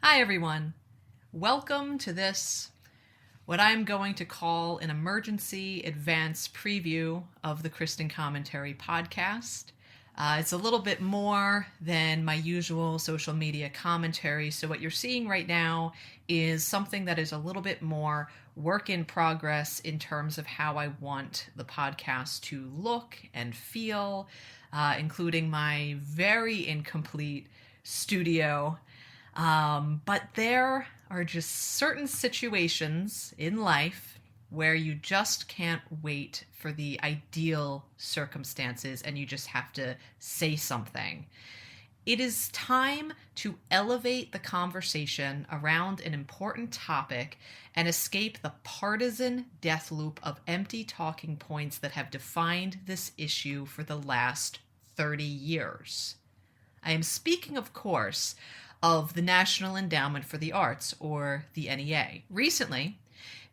Hi, everyone. Welcome to this, what I'm going to call an emergency advance preview of the Christen Commentary podcast. It's a little bit more than my usual social media commentary, so what you're seeing right now is something that is a little bit more work in progress in terms of how I want the podcast to look and feel, including my very incomplete studio. But there are just certain situations in life where you just can't wait for the ideal circumstances and you just have to say something. It is time to elevate the conversation around an important topic and escape the partisan death loop of empty talking points that have defined this issue for the last 30 years. I am speaking, of course, of the National Endowment for the Arts, or the NEA. Recently,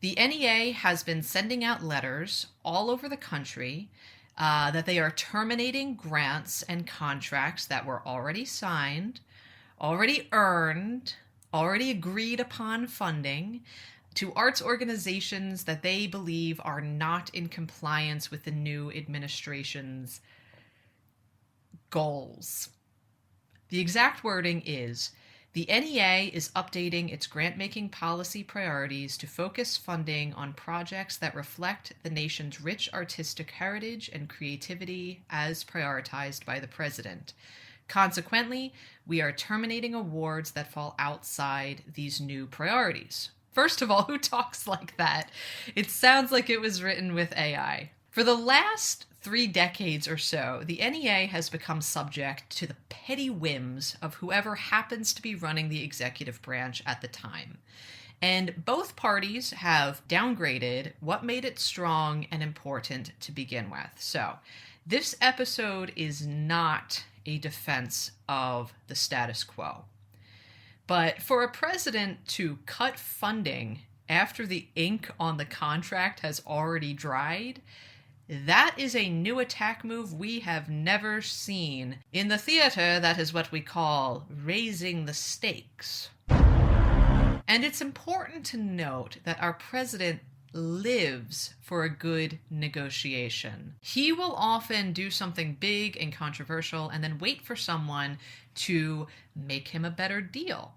the NEA has been sending out letters all over the country that they are terminating grants and contracts that were already signed, already earned, already agreed upon funding to arts organizations that they believe are not in compliance with the new administration's goals. The exact wording is, the NEA is updating its grant-making policy priorities to focus funding on projects that reflect the nation's rich artistic heritage and creativity as prioritized by the president. Consequently, we are terminating awards that fall outside these new priorities. First of all, who talks like that? It sounds like it was written with AI. For the last 3 decades or so, the NEA has become subject to the petty whims of whoever happens to be running the executive branch at the time. And both parties have downgraded what made it strong and important to begin with. So, this episode is not a defense of the status quo. But for a president to cut funding after the ink on the contract has already dried, that is a new attack move we have never seen. In the theater, that is what we call raising the stakes. And it's important to note that our president lives for a good negotiation. He will often do something big and controversial and then wait for someone to make him a better deal.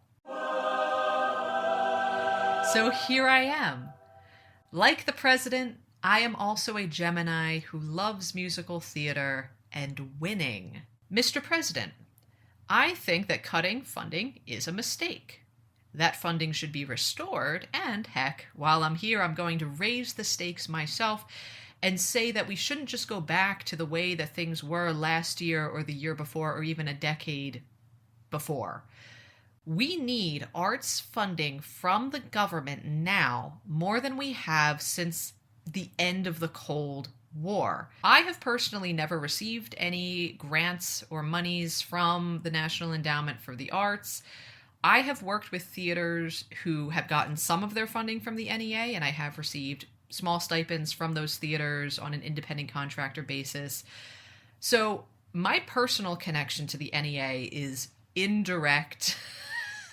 So here I am. Like the president, I am also a Gemini who loves musical theater and winning. Mr. President, I think that cutting funding is a mistake. That funding should be restored, and heck, while I'm here, I'm going to raise the stakes myself and say that we shouldn't just go back to the way that things were last year or the year before or even a decade before. We need arts funding from the government now more than we have since the end of the Cold War. I have personally never received any grants or monies from the National Endowment for the Arts. I have worked with theaters who have gotten some of their funding from the NEA, and I have received small stipends from those theaters on an independent contractor basis. So my personal connection to the NEA is indirect.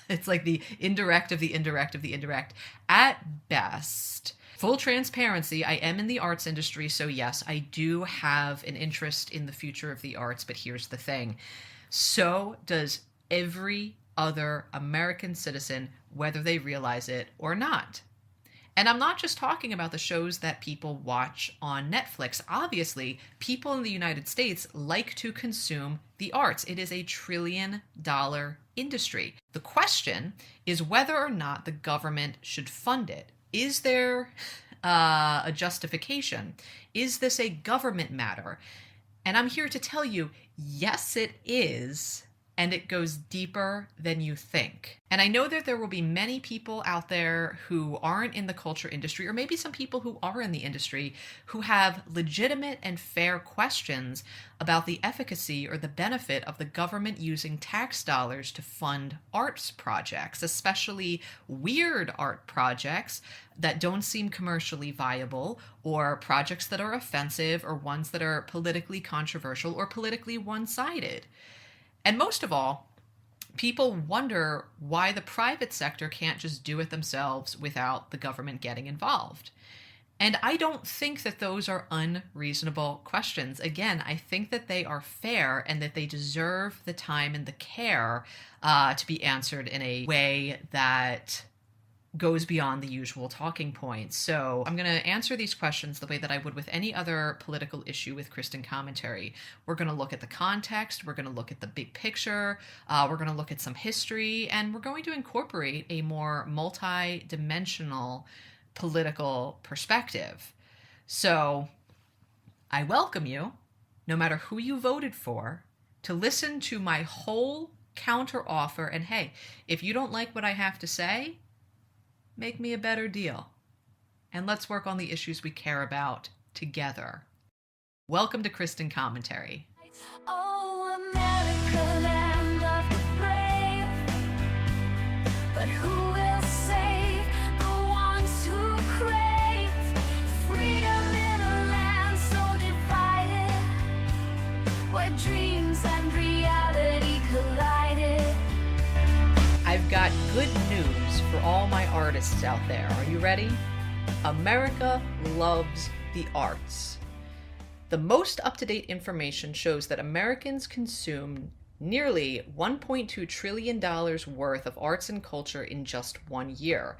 It's like the indirect of the indirect of the indirect at best. Full transparency, I am in the arts industry, so yes, I do have an interest in the future of the arts, but here's the thing. So does every other American citizen, whether they realize it or not. And I'm not just talking about the shows that people watch on Netflix. Obviously, people in the United States like to consume the arts. It is a $1 trillion industry. The question is whether or not the government should fund it. Is there a justification? Is this a government matter? And I'm here to tell you, yes, it is. And it goes deeper than you think. And I know that there will be many people out there who aren't in the culture industry, or maybe some people who are in the industry, who have legitimate and fair questions about the efficacy or the benefit of the government using tax dollars to fund arts projects, especially weird art projects that don't seem commercially viable, or projects that are offensive, or ones that are politically controversial or politically one-sided. And most of all, People wonder why the private sector can't just do it themselves without the government getting involved. And I don't think that those are unreasonable questions. Again, I think that they are fair and that they deserve the time and the care to be answered in a way that goes beyond the usual talking points. So I'm going to answer these questions the way that I would with any other political issue with Christen commentary. We're going to look at the context, we're going to look at the big picture, we're going to look at some history, and we're going to incorporate a more multi-dimensional political perspective. So I welcome you, no matter who you voted for, to listen to my whole counter offer. And hey, if you don't like what I have to say, make me a better deal. And let's work on the issues we care about together. Welcome to Christen Commentary. Oh, America, land of the brave. But who will save the ones who crave freedom in a land so divided, where dreams and reality collided? I've got good news for all my artists out there. Are you ready? America loves the arts. The most up-to-date information shows that Americans consume nearly $1.2 trillion worth of arts and culture in just 1 year.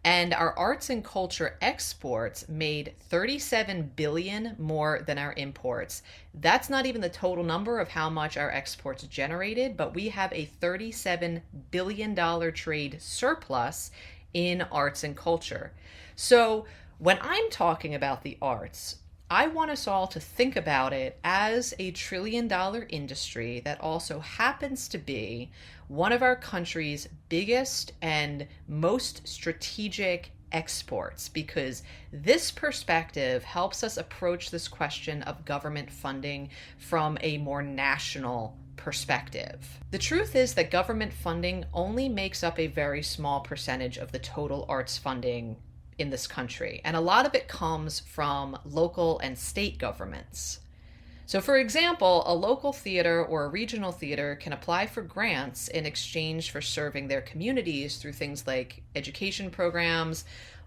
And our arts and culture exports made 37 billion more than our imports. That's not even the total number of how much our exports generated, but we have a $37 billion trade surplus in arts and culture. So when I'm talking about the arts, I want us all to think about it as a $1 trillion industry that also happens to be one of our country's biggest and most strategic exports, because this perspective helps us approach this question of government funding from a more national perspective. The truth is that government funding only makes up a very small percentage of the total arts funding in this country, and a lot of it comes from local and state governments. So for example, a local theater or a regional theater can apply for grants in exchange for serving their communities through things like education programs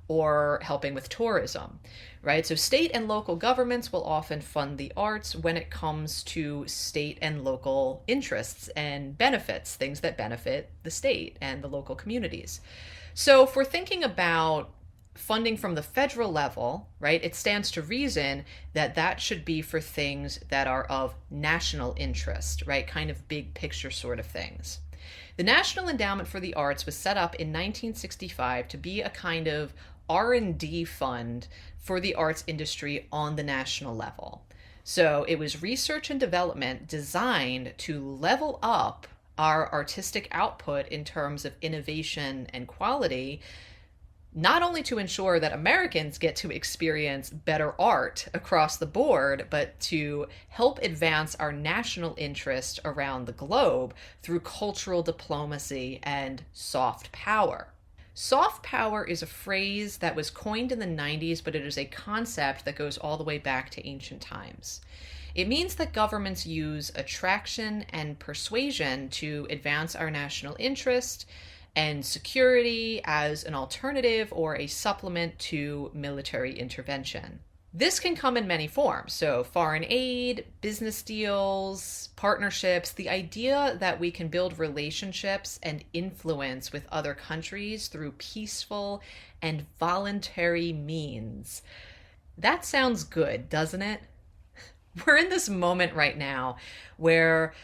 or helping with tourism, right? So state and local governments will often fund the arts when it comes to state and local interests and benefits, things that benefit the state and the local communities. So if we're thinking about funding from the federal level, right, it stands to reason that that should be for things that are of national interest, right, kind of big picture sort of things. The National Endowment for the Arts was set up in 1965 to be a kind of R&D fund for the arts industry on the national level. So it was research and development designed to level up our artistic output in terms of innovation and quality, not only to ensure that Americans get to experience better art across the board, but to help advance our national interest around the globe through cultural diplomacy and soft power. Soft power is a phrase that was coined in the 90s, but it is a concept that goes all the way back to ancient times. It means that governments use attraction and persuasion to advance our national interest and security as an alternative or a supplement to military intervention. This can come in many forms. So foreign aid, business deals, partnerships, the idea that we can build relationships and influence with other countries through peaceful and voluntary means. That sounds good, doesn't it? We're in this moment right now where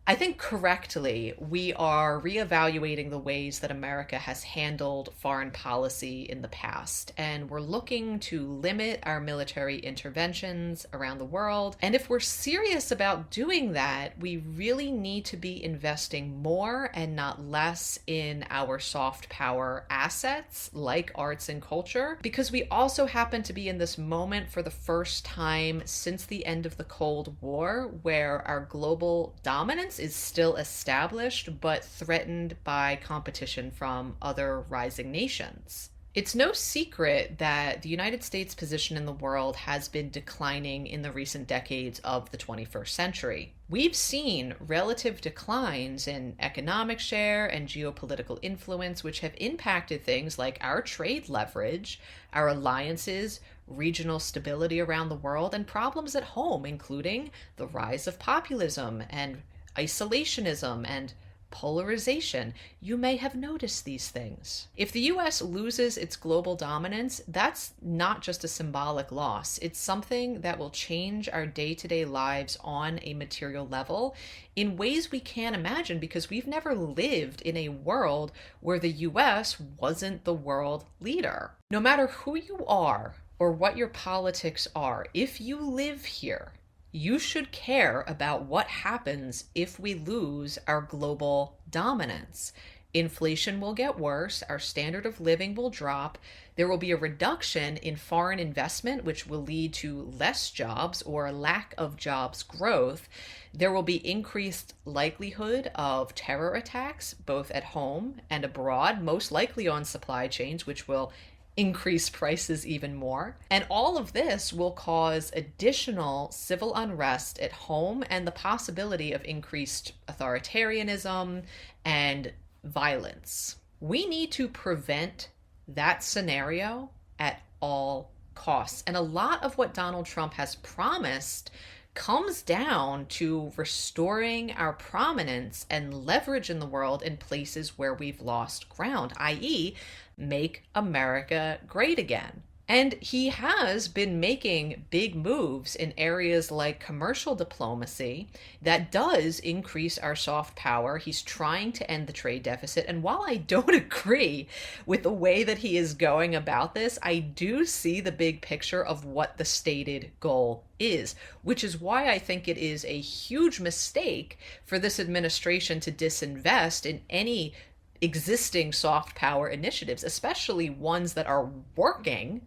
I think correctly, we are reevaluating the ways that America has handled foreign policy in the past, and we're looking to limit our military interventions around the world. And if we're serious about doing that, we really need to be investing more and not less in our soft power assets like arts and culture, because we also happen to be in this moment for the first time since the end of the Cold War, where our global dominance is still established but threatened by competition from other rising nations. It's no secret that the United States' position in the world has been declining in the recent decades of the 21st century. We've seen relative declines in economic share and geopolitical influence, which have impacted things like our trade leverage, our alliances, regional stability around the world, and problems at home, including the rise of populism and isolationism and polarization. You may have noticed these things. If the US loses its global dominance, that's not just a symbolic loss. It's something that will change our day-to-day lives on a material level in ways we can't imagine because we've never lived in a world where the US wasn't the world leader. No matter who you are or what your politics are, if you live here, you should care about what happens if we lose our global dominance. Inflation will get worse, our standard of living will drop, there will be a reduction in foreign investment, which will lead to less jobs or lack of jobs growth. There will be increased likelihood of terror attacks, both at home and abroad, most likely on supply chains, which will increase prices even more. And all of this will cause additional civil unrest at home and the possibility of increased authoritarianism and violence. We need to prevent that scenario at all costs. And a lot of what Donald Trump has promised comes down to restoring our prominence and leverage in the world in places where we've lost ground, i.e., make America great again. And he has been making big moves in areas like commercial diplomacy that does increase our soft power. He's trying to end the trade deficit. And while I don't agree with the way that he is going about this, I do see the big picture of what the stated goal is, which is why I think it is a huge mistake for this administration to disinvest in any existing soft power initiatives, especially ones that are working,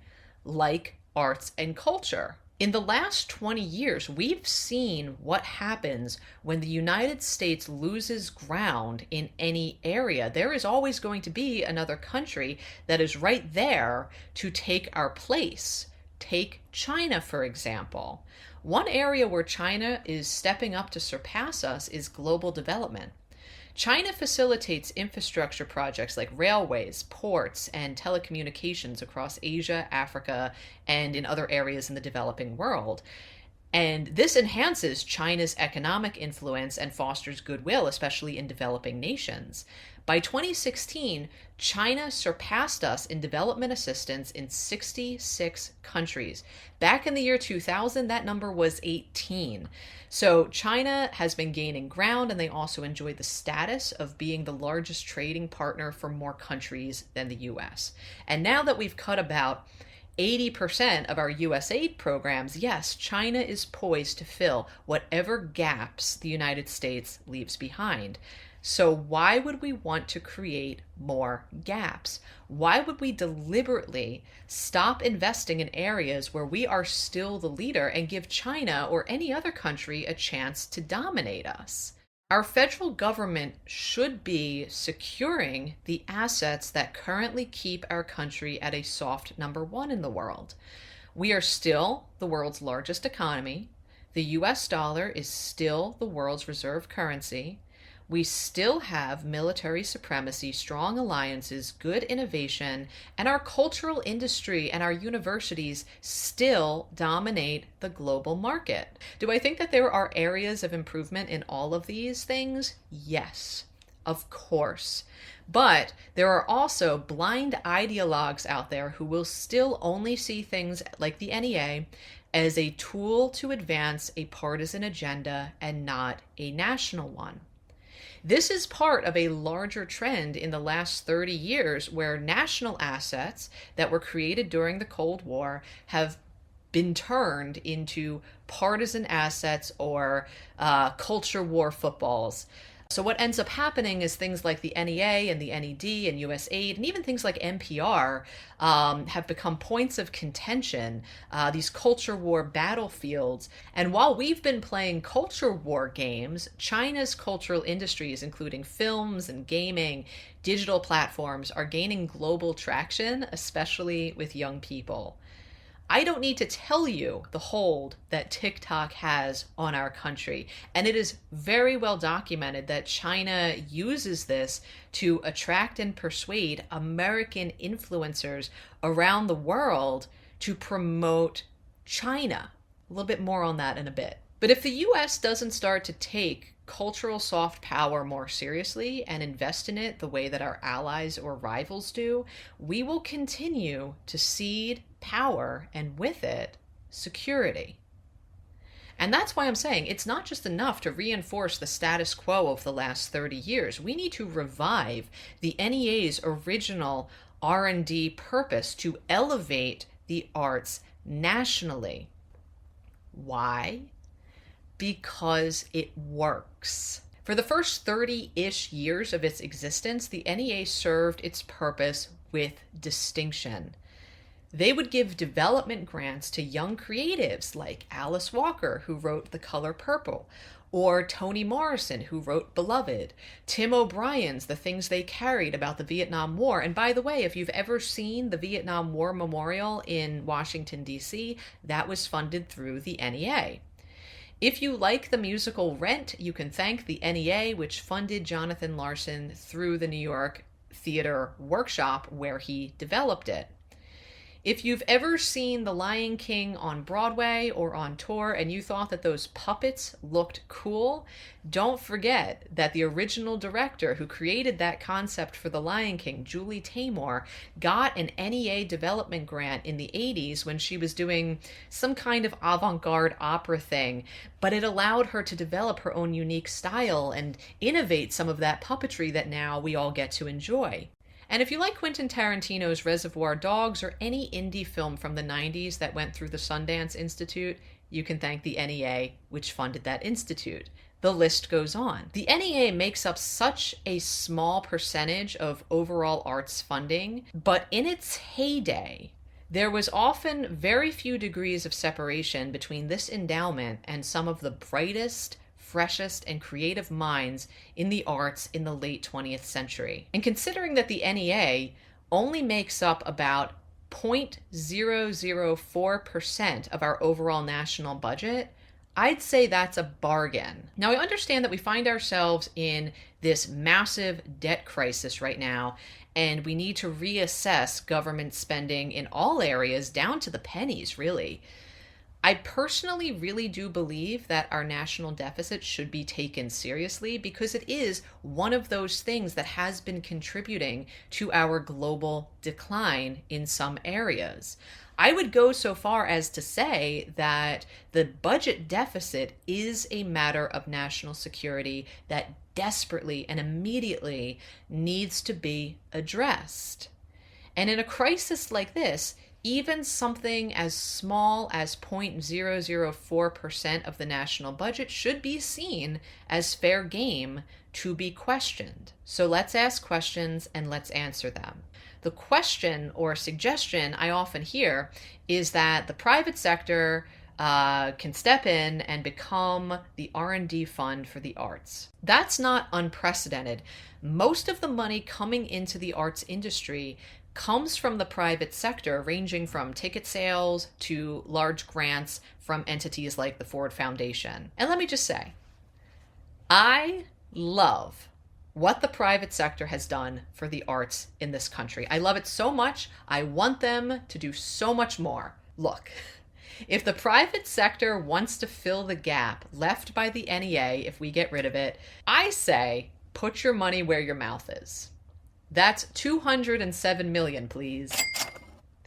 like arts and culture. In the last 20 years, we've seen what happens when the United States loses ground in any area. There is always going to be another country that is right there to take our place. Take China, for example. One area where China is stepping up to surpass us is global development. China facilitates infrastructure projects like railways, ports, and telecommunications across Asia, Africa, and in other areas in the developing world. And this enhances China's economic influence and fosters goodwill, especially in developing nations. By 2016, China surpassed us in development assistance in 66 countries. Back in the year 2000, that number was 18. So China has been gaining ground, and they also enjoy the status of being the largest trading partner for more countries than the US. And now that we've cut about 80% of our US aid programs, yes, China is poised to fill whatever gaps the United States leaves behind. So why would we want to create more gaps? Why would we deliberately stop investing in areas where we are still the leader and give China or any other country a chance to dominate us? Our federal government should be securing the assets that currently keep our country at a soft number one in the world. We are still the world's largest economy. The US dollar is still the world's reserve currency. We still have military supremacy, strong alliances, good innovation, and our cultural industry and our universities still dominate the global market. Do I think that there are areas of improvement in all of these things? Yes, of course. But there are also blind ideologues out there who will still only see things like the NEA as a tool to advance a partisan agenda and not a national one. This is part of a larger trend in the last 30 years where national assets that were created during the Cold War have been turned into partisan assets or culture war footballs. So what ends up happening is things like the NEA and the NED and USAID and even things like NPR have become points of contention, these culture war battlefields. And while we've been playing culture war games, China's cultural industries, including films and gaming, digital platforms, are gaining global traction, especially with young people. I don't need to tell you the hold that TikTok has on our country. And it is very well documented that China uses this to attract and persuade American influencers around the world to promote China. A little bit more on that in a bit. But if the US doesn't start to take cultural soft power more seriously and invest in it the way that our allies or rivals do, we will continue to cede power and with it, security. And that's why I'm saying it's not just enough to reinforce the status quo of the last 30 years. We need to revive the NEA's original R&D purpose to elevate the arts nationally. Why? Because it works. For the first 30-ish years of its existence, the NEA served its purpose with distinction. They would give development grants to young creatives like Alice Walker, who wrote The Color Purple, or Toni Morrison, who wrote Beloved, Tim O'Brien's The Things They Carried about the Vietnam War. And by the way, if you've ever seen the Vietnam War Memorial in Washington, D.C., that was funded through the NEA. If you like the musical Rent, you can thank the NEA, which funded Jonathan Larson through the New York Theater Workshop, where he developed it. If you've ever seen The Lion King on Broadway or on tour and you thought that those puppets looked cool, don't forget that the original director who created that concept for The Lion King, Julie Taymor, got an NEA development grant in the 80s when she was doing some kind of avant-garde opera thing, but it allowed her to develop her own unique style and innovate some of that puppetry that now we all get to enjoy. And if you like Quentin Tarantino's Reservoir Dogs or any indie film from the 90s that went through the Sundance Institute, you can thank the NEA, which funded that institute. The list goes on. The NEA makes up such a small percentage of overall arts funding, but in its heyday, there was often very few degrees of separation between this endowment and some of the brightest, freshest, and creative minds in the arts in the late 20th century. And considering that the NEA only makes up about 0.004% of our overall national budget, I'd say that's a bargain. Now, I understand that we find ourselves in this massive debt crisis right now, and we need to reassess government spending in all areas down to the pennies, really. I personally really do believe that our national deficit should be taken seriously because it is one of those things that has been contributing to our global decline in some areas. I would go so far as to say that the budget deficit is a matter of national security that desperately and immediately needs to be addressed. And in a crisis like this, even something as small as 0.004% of the national budget should be seen as fair game to be questioned. So let's ask questions and let's answer them. The question or suggestion I often hear is that the private sector can step in and become the R&D fund for the arts. That's not unprecedented. Most of the money coming into the arts industry comes from the private sector, ranging from ticket sales to large grants from entities like the Ford Foundation. And let me just say, I love what the private sector has done for the arts in this country. I love it so much. I want them to do so much more. Look, if the private sector wants to fill the gap left by the NEA if we get rid of it, I say put your money where your mouth is. That's $207 million, please.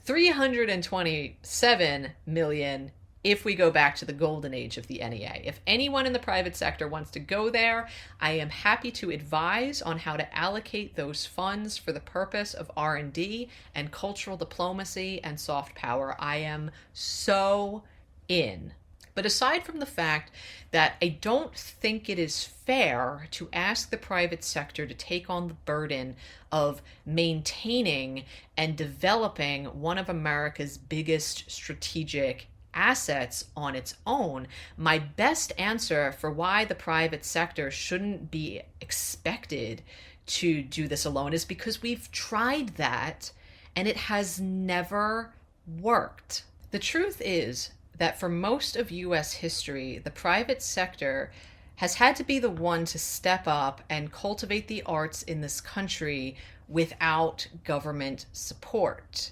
$327 million if we go back to the golden age of the NEA. If anyone in the private sector wants to go there, I am happy to advise on how to allocate those funds for the purpose of R&D and cultural diplomacy and soft power. I am so in. But aside from the fact that I don't think it is fair to ask the private sector to take on the burden of maintaining and developing one of America's biggest strategic assets on its own, my best answer for why the private sector shouldn't be expected to do this alone is because we've tried that and it has never worked. The truth is that for most of US history, the private sector has had to be the one to step up and cultivate the arts in this country without government support.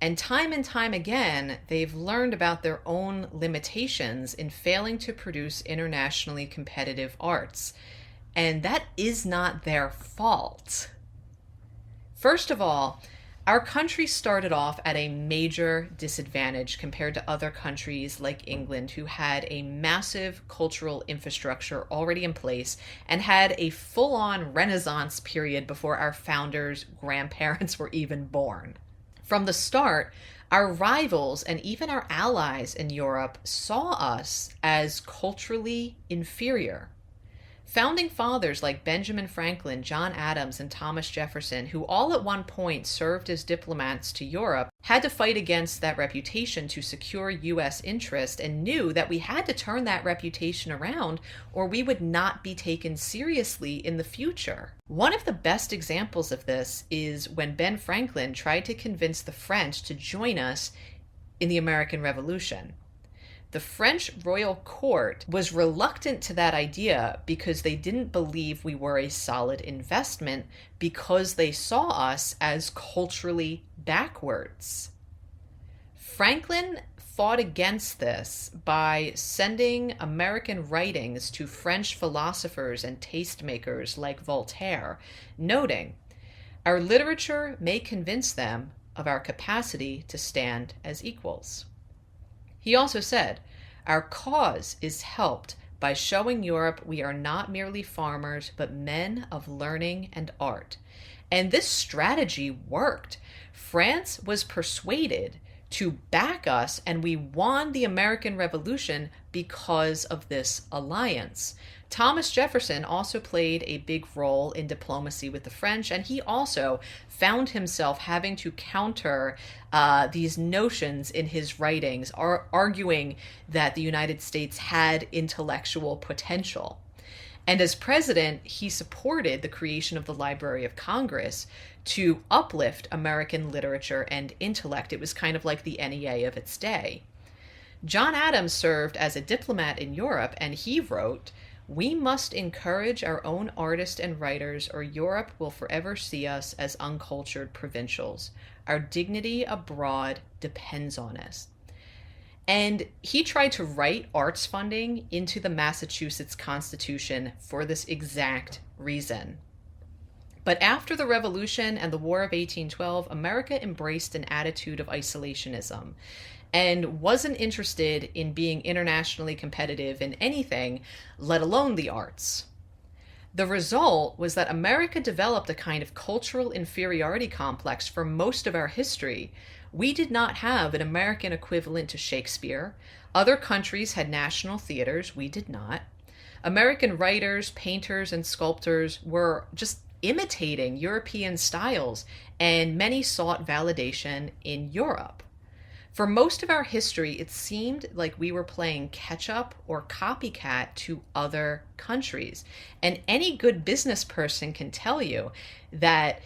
And time again, they've learned about their own limitations in failing to produce internationally competitive arts. And that is not their fault. First of all, our country started off at a major disadvantage compared to other countries like England, who had a massive cultural infrastructure already in place and had a full-on Renaissance period before our founders' grandparents were even born. From the start, our rivals and even our allies in Europe saw us as culturally inferior. Founding fathers like Benjamin Franklin, John Adams, and Thomas Jefferson, who all at one point served as diplomats to Europe, had to fight against that reputation to secure U.S. interest and knew that we had to turn that reputation around or we would not be taken seriously in the future. One of the best examples of this is when Ben Franklin tried to convince the French to join us in the American Revolution. The French royal court was reluctant to that idea because they didn't believe we were a solid investment because they saw us as culturally backwards. Franklin fought against this by sending American writings to French philosophers and tastemakers like Voltaire, noting, "Our literature may convince them of our capacity to stand as equals." He also said, "Our cause is helped by showing Europe we are not merely farmers, but men of learning and art." And this strategy worked. France was persuaded to back us, and we won the American Revolution because of this alliance. Thomas Jefferson also played a big role in diplomacy with the French, and he also found himself having to counter these notions in his writings, arguing that the United States had intellectual potential. And as president, he supported the creation of the Library of Congress to uplift American literature and intellect. It was kind of like the NEA of its day. John Adams served as a diplomat in Europe, and he wrote, "We must encourage our own artists and writers, or Europe will forever see us as uncultured provincials. Our dignity abroad depends on us." And he tried to write arts funding into the Massachusetts Constitution for this exact reason. But after the Revolution and the War of 1812, America embraced an attitude of isolationism and wasn't interested in being internationally competitive in anything, let alone the arts. The result was that America developed a kind of cultural inferiority complex for most of our history. We did not have an American equivalent to Shakespeare. Other countries had national theaters. We did not. American writers, painters, and sculptors were just imitating European styles, and many sought validation in Europe. For most of our history, it seemed like we were playing catch-up or copycat to other countries. And any good business person can tell you that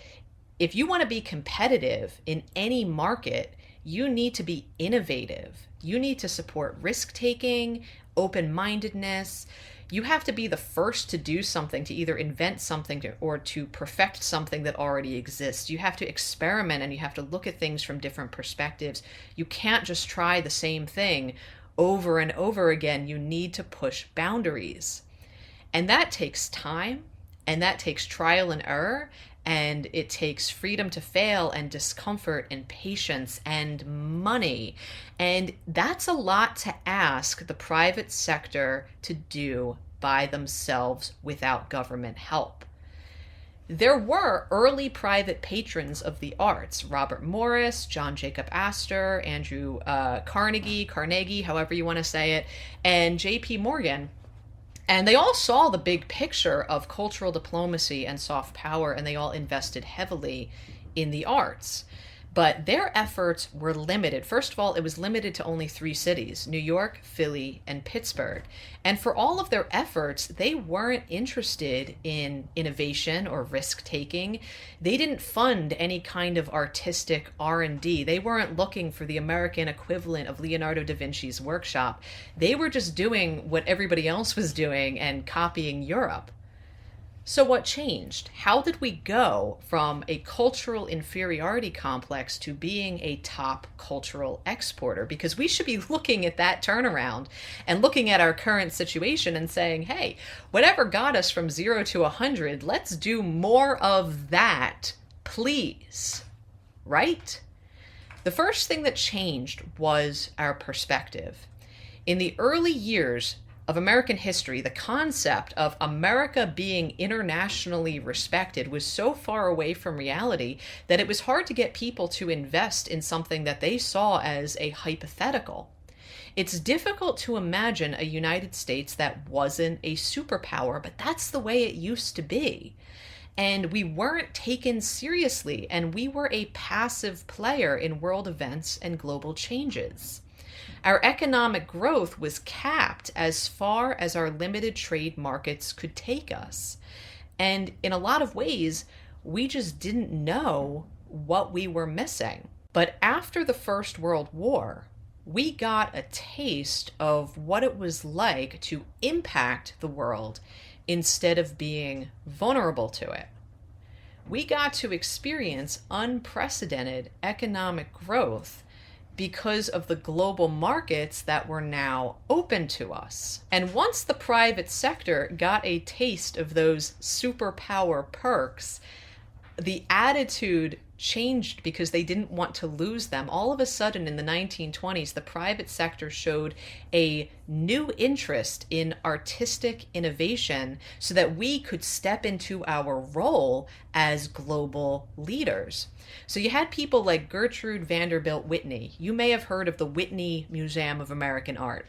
if you want to be competitive in any market, you need to be innovative. You need to support risk-taking, open-mindedness. You have to be the first to do something, to either invent something or to perfect something that already exists. You have to experiment and you have to look at things from different perspectives. You can't just try the same thing over and over again. You need to push boundaries. And that takes time, and that takes trial and error, and it takes freedom to fail and discomfort and patience and money. And that's a lot to ask the private sector to do by themselves without government help. There were early private patrons of the arts: Robert Morris, John Jacob Astor, Andrew Carnegie, however you want to say it, and J.P. Morgan. And they all saw the big picture of cultural diplomacy and soft power, and they all invested heavily in the arts. But their efforts were limited. First of all, it was limited to only 3 cities: New York, Philly, and Pittsburgh. And for all of their efforts, they weren't interested in innovation or risk-taking. They didn't fund any kind of artistic R&D. They weren't looking for the American equivalent of Leonardo da Vinci's workshop. They were just doing what everybody else was doing and copying Europe. So what changed? How did we go from a cultural inferiority complex to being a top cultural exporter? Because we should be looking at that turnaround and looking at our current situation and saying, hey, whatever got us from 0 to 100, let's do more of that, please. Right? The first thing that changed was our perspective. In the early years of American history, the concept of America being internationally respected was so far away from reality that it was hard to get people to invest in something that they saw as a hypothetical. It's difficult to imagine a United States that wasn't a superpower, but that's the way it used to be. And we weren't taken seriously, and we were a passive player in world events and global changes. Our economic growth was capped as far as our limited trade markets could take us. And in a lot of ways, we just didn't know what we were missing. But after the First World War, we got a taste of what it was like to impact the world instead of being vulnerable to it. We got to experience unprecedented economic growth because of the global markets that were now open to us. And once the private sector got a taste of those superpower perks, the attitude changed because they didn't want to lose them. All of a sudden in the 1920s, the private sector showed a new interest in artistic innovation so that we could step into our role as global leaders. So you had people like Gertrude Vanderbilt Whitney. You may have heard of the Whitney Museum of American Art.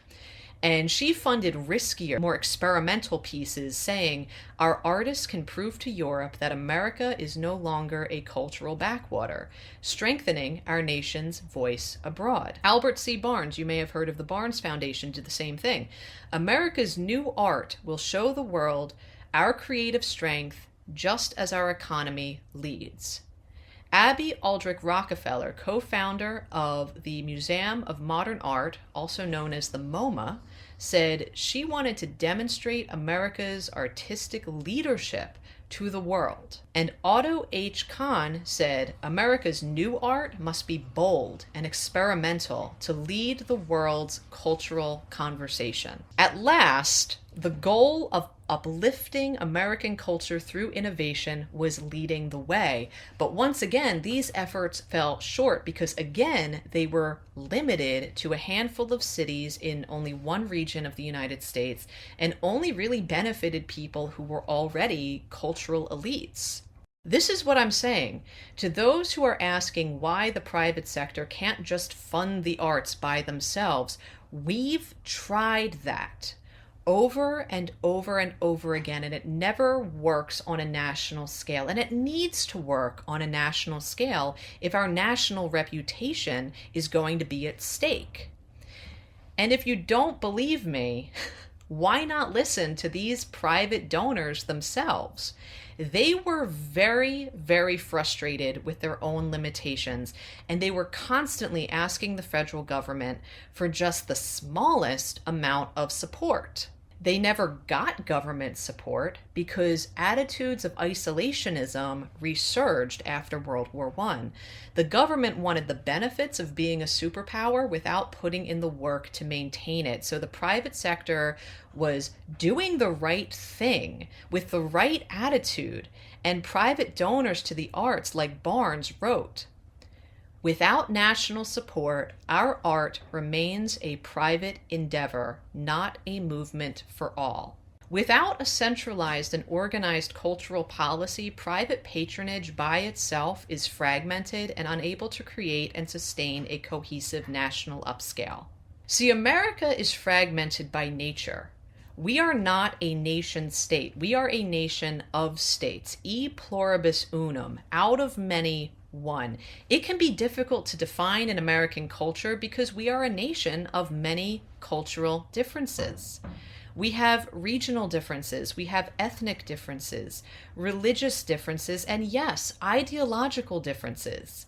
And she funded riskier, more experimental pieces, saying, our artists can prove to Europe that America is no longer a cultural backwater, strengthening our nation's voice abroad. Albert C. Barnes, you may have heard of the Barnes Foundation, did the same thing. America's new art will show the world our creative strength just as our economy leads. Abby Aldrich Rockefeller, co-founder of the Museum of Modern Art, also known as the MoMA, said she wanted to demonstrate America's artistic leadership to the world. And Otto H. Kahn said, America's new art must be bold and experimental to lead the world's cultural conversation. At last, the goal of uplifting American culture through innovation was leading the way. But once again, these efforts fell short because, again, they were limited to a handful of cities in only one region of the United States and only really benefited people who were already cultural elites. This is what I'm saying. To those who are asking why the private sector can't just fund the arts by themselves, we've tried that over and over and over again, and it never works on a national scale. And it needs to work on a national scale if our national reputation is going to be at stake. And if you don't believe me, why not listen to these private donors themselves? They were very, very frustrated with their own limitations, and they were constantly asking the federal government for just the smallest amount of support. They never got government support because attitudes of isolationism resurged after World War I. The government wanted the benefits of being a superpower without putting in the work to maintain it. So the private sector was doing the right thing with the right attitude, and private donors to the arts like Barnes wrote, without national support, our art remains a private endeavor, not a movement for all. Without a centralized and organized cultural policy, private patronage by itself is fragmented and unable to create and sustain a cohesive national upscale. See, America is fragmented by nature. We are not a nation state. We are a nation of states. E pluribus unum, out of many, I. It can be difficult to define an American culture because we are a nation of many cultural differences. We have regional differences, we have ethnic differences, religious differences, and yes, ideological differences.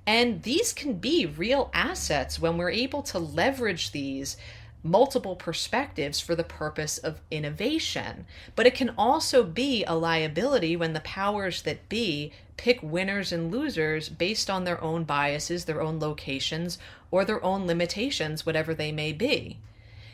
And these can be real assets when we're able to leverage these multiple perspectives for the purpose of innovation. But it can also be a liability when the powers that be pick winners and losers based on their own biases, their own locations, or their own limitations, whatever they may be.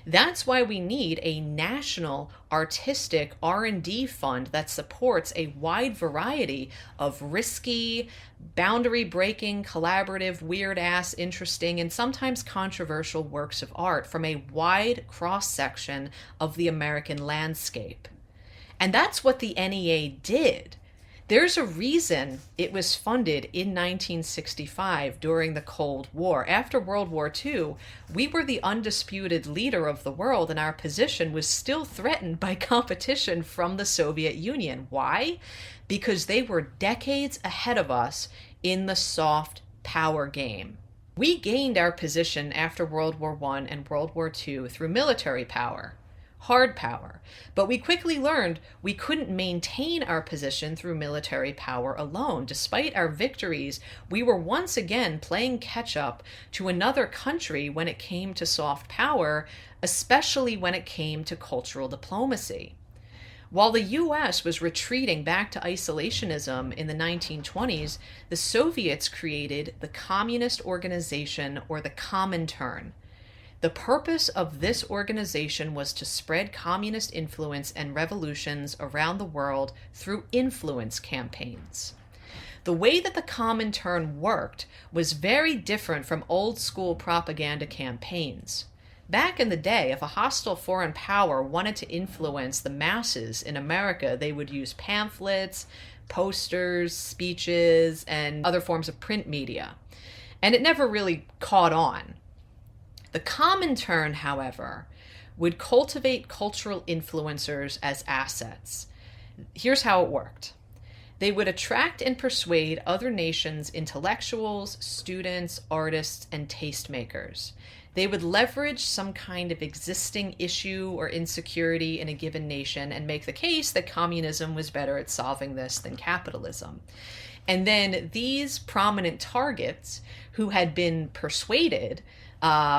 That's why we need a national artistic R&D fund that supports a wide variety of risky, boundary-breaking, collaborative, weird-ass, interesting, and sometimes controversial works of art from a wide cross-section of the American landscape. And that's what the NEA did. There's a reason it was funded in 1965 during the Cold War. After World War II, we were the undisputed leader of the world, and our position was still threatened by competition from the Soviet Union. Why? Because they were decades ahead of us in the soft power game. We gained our position after World War I and World War II through military power. Hard power. But we quickly learned we couldn't maintain our position through military power alone. Despite our victories, we were once again playing catch up to another country when it came to soft power, especially when it came to cultural diplomacy. While the US was retreating back to isolationism in the 1920s, the Soviets created the Communist Organization, or the Comintern. The purpose of this organization was to spread communist influence and revolutions around the world through influence campaigns. The way that the Comintern worked was very different from old school propaganda campaigns. Back in the day, if a hostile foreign power wanted to influence the masses in America, they would use pamphlets, posters, speeches, and other forms of print media. And it never really caught on. The Comintern, however, would cultivate cultural influencers as assets. Here's how it worked. They would attract and persuade other nations' intellectuals, students, artists, and tastemakers. They would leverage some kind of existing issue or insecurity in a given nation and make the case that communism was better at solving this than capitalism. And then these prominent targets who had been persuaded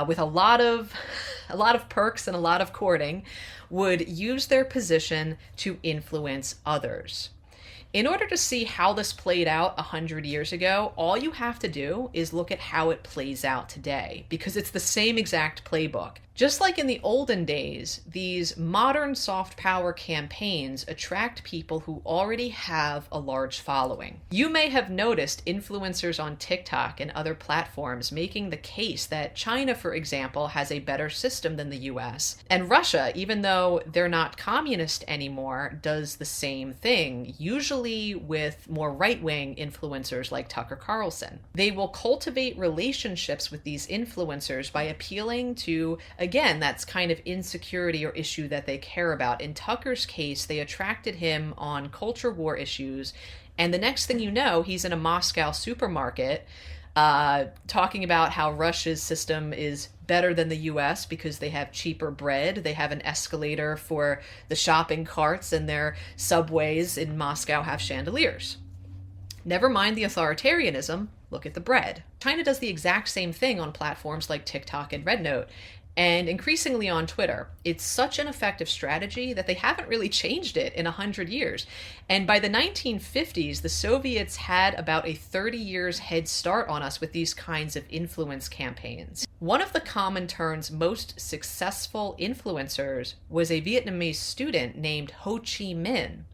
with a lot of perks and a lot of courting, would use their position to influence others. In order to see how this played out 100 years ago, all you have to do is look at how it plays out today, because it's the same exact playbook. Just like in the olden days, these modern soft power campaigns attract people who already have a large following. You may have noticed influencers on TikTok and other platforms making the case that China, for example, has a better system than the US. And Russia, even though they're not communist anymore, does the same thing, usually with more right-wing influencers like Tucker Carlson. They will cultivate relationships with these influencers by appealing to, again, that's kind of insecurity or issue that they care about. In Tucker's case, they attracted him on culture war issues, and the next thing you know, he's in a Moscow supermarket talking about how Russia's system is better than the US because they have cheaper bread, they have an escalator for the shopping carts, and their subways in Moscow have chandeliers. Never mind the authoritarianism, look at the bread. China does the exact same thing on platforms like TikTok and RedNote, and increasingly on Twitter. It's such an effective strategy that they haven't really changed it in 100 years. And by the 1950s, the Soviets had about a 30 years head start on us with these kinds of influence campaigns. One of the Comintern's most successful influencers was a Vietnamese student named Ho Chi Minh,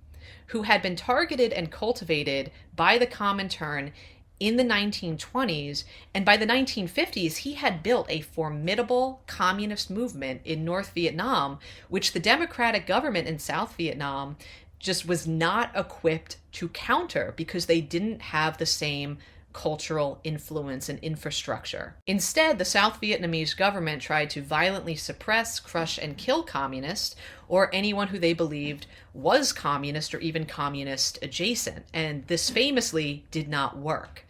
who had been targeted and cultivated by the Comintern in the 1920s, and by the 1950s, he had built a formidable communist movement in North Vietnam, which the democratic government in South Vietnam just was not equipped to counter because they didn't have the same cultural influence and infrastructure. Instead, the South Vietnamese government tried to violently suppress, crush, and kill communists, or anyone who they believed was communist or even communist adjacent, and this famously did not work.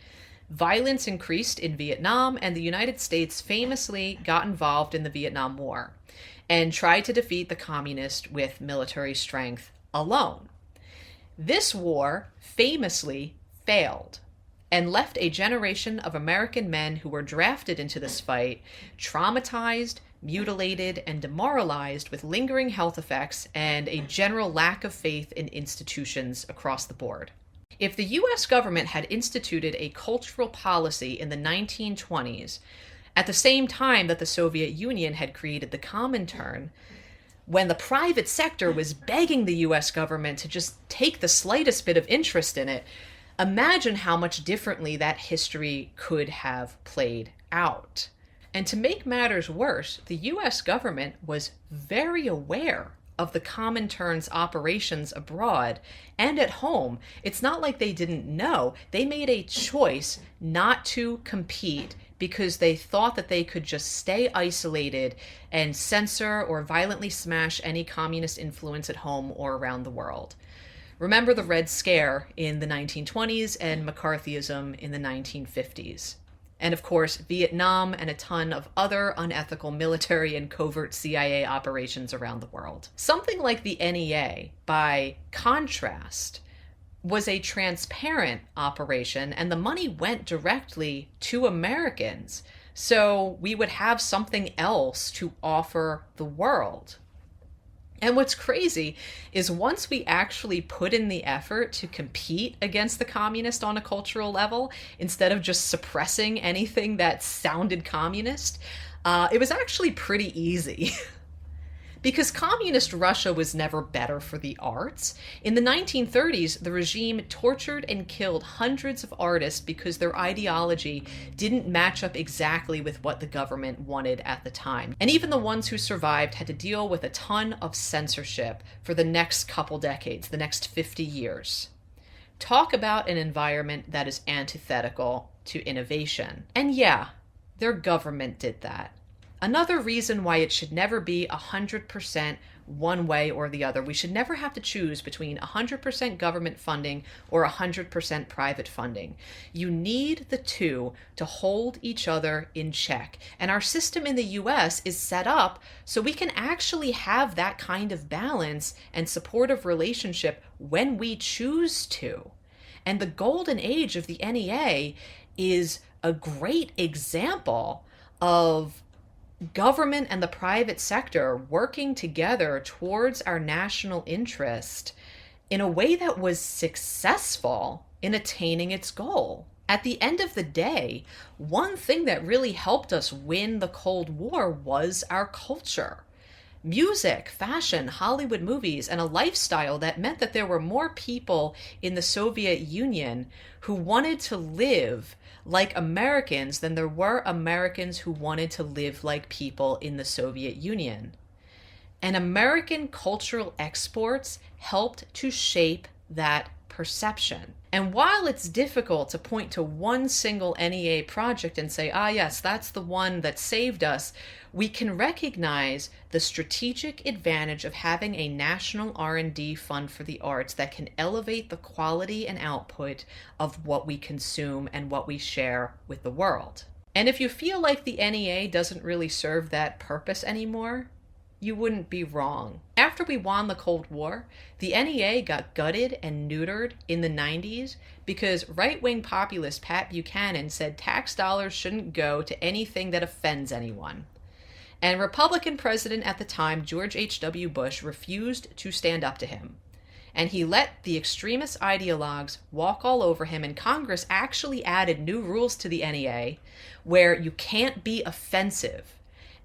Violence increased in Vietnam, and the United States famously got involved in the Vietnam War and tried to defeat the communists with military strength alone. This war famously failed and left a generation of American men who were drafted into this fight traumatized, mutilated, and demoralized with lingering health effects and a general lack of faith in institutions across the board. If the US government had instituted a cultural policy in the 1920s, at the same time that the Soviet Union had created the Comintern, when the private sector was begging the US government to just take the slightest bit of interest in it, imagine how much differently that history could have played out. And to make matters worse, the US government was very aware of the Comintern's operations abroad and at home. It's not like they didn't know. They made a choice not to compete because they thought that they could just stay isolated and censor or violently smash any communist influence at home or around the world. Remember the Red Scare in the 1920s and McCarthyism in the 1950s. And of course, Vietnam and a ton of other unethical military and covert CIA operations around the world. Something like the NEA, by contrast, was a transparent operation, and the money went directly to Americans. So we would have something else to offer the world. And what's crazy is once we actually put in the effort to compete against the communists on a cultural level, instead of just suppressing anything that sounded communist, it was actually pretty easy. Because communist Russia was never better for the arts. In the 1930s, the regime tortured and killed hundreds of artists because their ideology didn't match up exactly with what the government wanted at the time. And even the ones who survived had to deal with a ton of censorship for the next couple decades, the next 50 years. Talk about an environment that is antithetical to innovation. And yeah, their government did that. Another reason why it should never be 100% one way or the other. We should never have to choose between 100% government funding or 100% private funding. You need the two to hold each other in check. And our system in the US is set up so we can actually have that kind of balance and supportive relationship when we choose to. And the golden age of the NEA is a great example of government and the private sector working together towards our national interest in a way that was successful in attaining its goal. At the end of the day, one thing that really helped us win the Cold War was our culture. Music, fashion, Hollywood movies, and a lifestyle that meant that there were more people in the Soviet Union who wanted to live like Americans than there were Americans who wanted to live like people in the Soviet Union. And American cultural exports helped to shape that perception. And while it's difficult to point to one single NEA project and say, yes, that's the one that saved us, we can recognize the strategic advantage of having a national R&D fund for the arts that can elevate the quality and output of what we consume and what we share with the world. And if you feel like the NEA doesn't really serve that purpose anymore, you wouldn't be wrong. After we won the Cold War, the NEA got gutted and neutered in the 90s because right-wing populist Pat Buchanan said tax dollars shouldn't go to anything that offends anyone. And Republican president at the time, George H.W. Bush, refused to stand up to him. And he let the extremist ideologues walk all over him, and Congress actually added new rules to the NEA where you can't be offensive.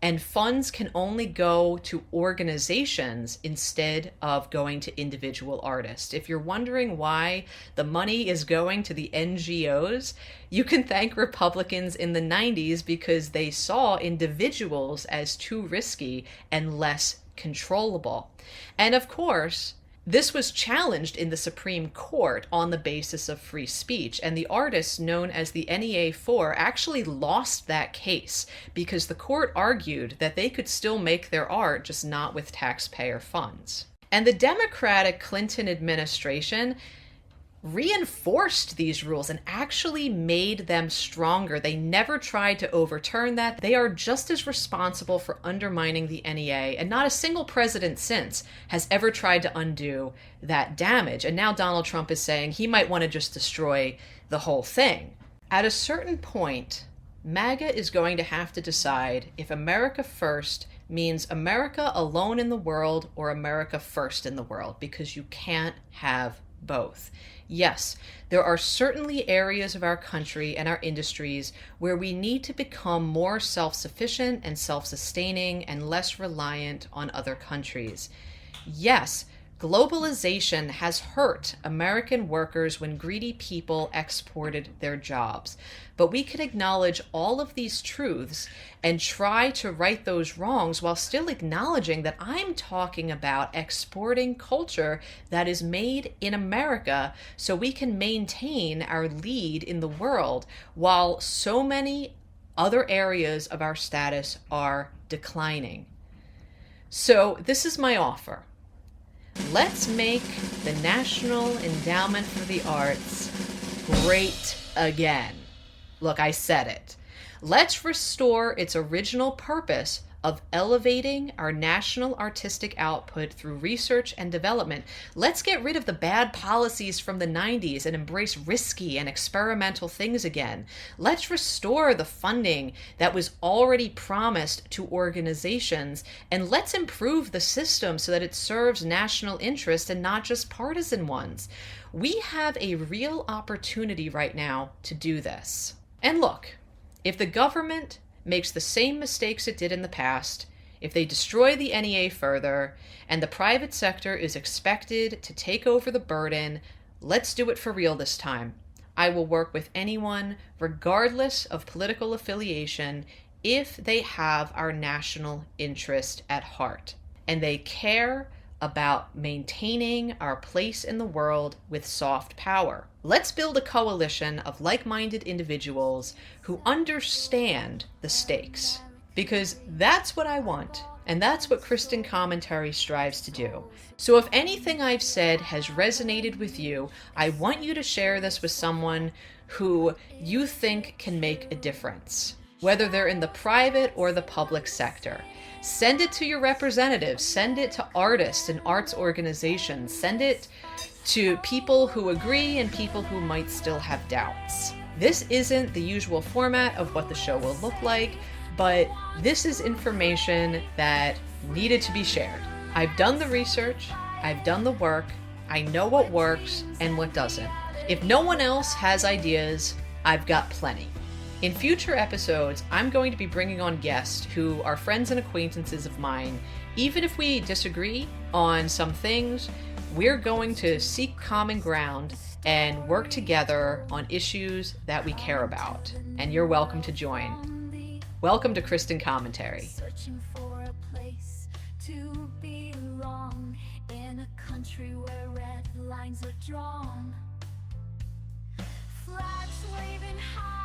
And funds can only go to organizations instead of going to individual artists. If you're wondering why the money is going to the NGOs, you can thank Republicans in the 90s because they saw individuals as too risky and less controllable. And of course, this was challenged in the Supreme Court on the basis of free speech, and the artists known as the NEA 4 actually lost that case because the court argued that they could still make their art, just not with taxpayer funds. And the Democratic Clinton administration reinforced these rules and actually made them stronger. They never tried to overturn that. They are just as responsible for undermining the NEA, and not a single president since has ever tried to undo that damage. And now Donald Trump is saying he might want to just destroy the whole thing. At a certain point, MAGA is going to have to decide if America first means America alone in the world or America first in the world, because you can't have both. Yes, there are certainly areas of our country and our industries where we need to become more self-sufficient and self-sustaining and less reliant on other countries. Yes, globalization has hurt American workers when greedy people exported their jobs. But we can acknowledge all of these truths and try to right those wrongs while still acknowledging that I'm talking about exporting culture that is made in America so we can maintain our lead in the world while so many other areas of our status are declining. So this is my offer. Let's make the National Endowment for the Arts great again. Look, I said it. Let's restore its original purpose of elevating our national artistic output through research and development. Let's get rid of the bad policies from the 90s and embrace risky and experimental things again. Let's restore the funding that was already promised to organizations, and let's improve the system so that it serves national interest and not just partisan ones. We have a real opportunity right now to do this. And look, if the government makes the same mistakes it did in the past, if they destroy the NEA further, and the private sector is expected to take over the burden, let's do it for real this time. I will work with anyone, regardless of political affiliation, if they have our national interest at heart, and they care about maintaining our place in the world with soft power. Let's build a coalition of like-minded individuals who understand the stakes, because that's what I want, and that's what Christen Commentary strives to do. So if anything I've said has resonated with you, I want you to share this with someone who you think can make a difference, whether they're in the private or the public sector. Send it to your representatives, send it to artists and arts organizations, send it to people who agree and people who might still have doubts. This isn't the usual format of what the show will look like, but this is information that needed to be shared. I've done the research, I've done the work, I know what works and what doesn't. If no one else has ideas, I've got plenty. In future episodes, I'm going to be bringing on guests who are friends and acquaintances of mine. Even if we disagree on some things, we're going to seek common ground and work together on issues that we care about. And you're welcome to join. Welcome to Christen Commentary. Searching for a place to belong in a country where red lines are drawn. Flags waving high.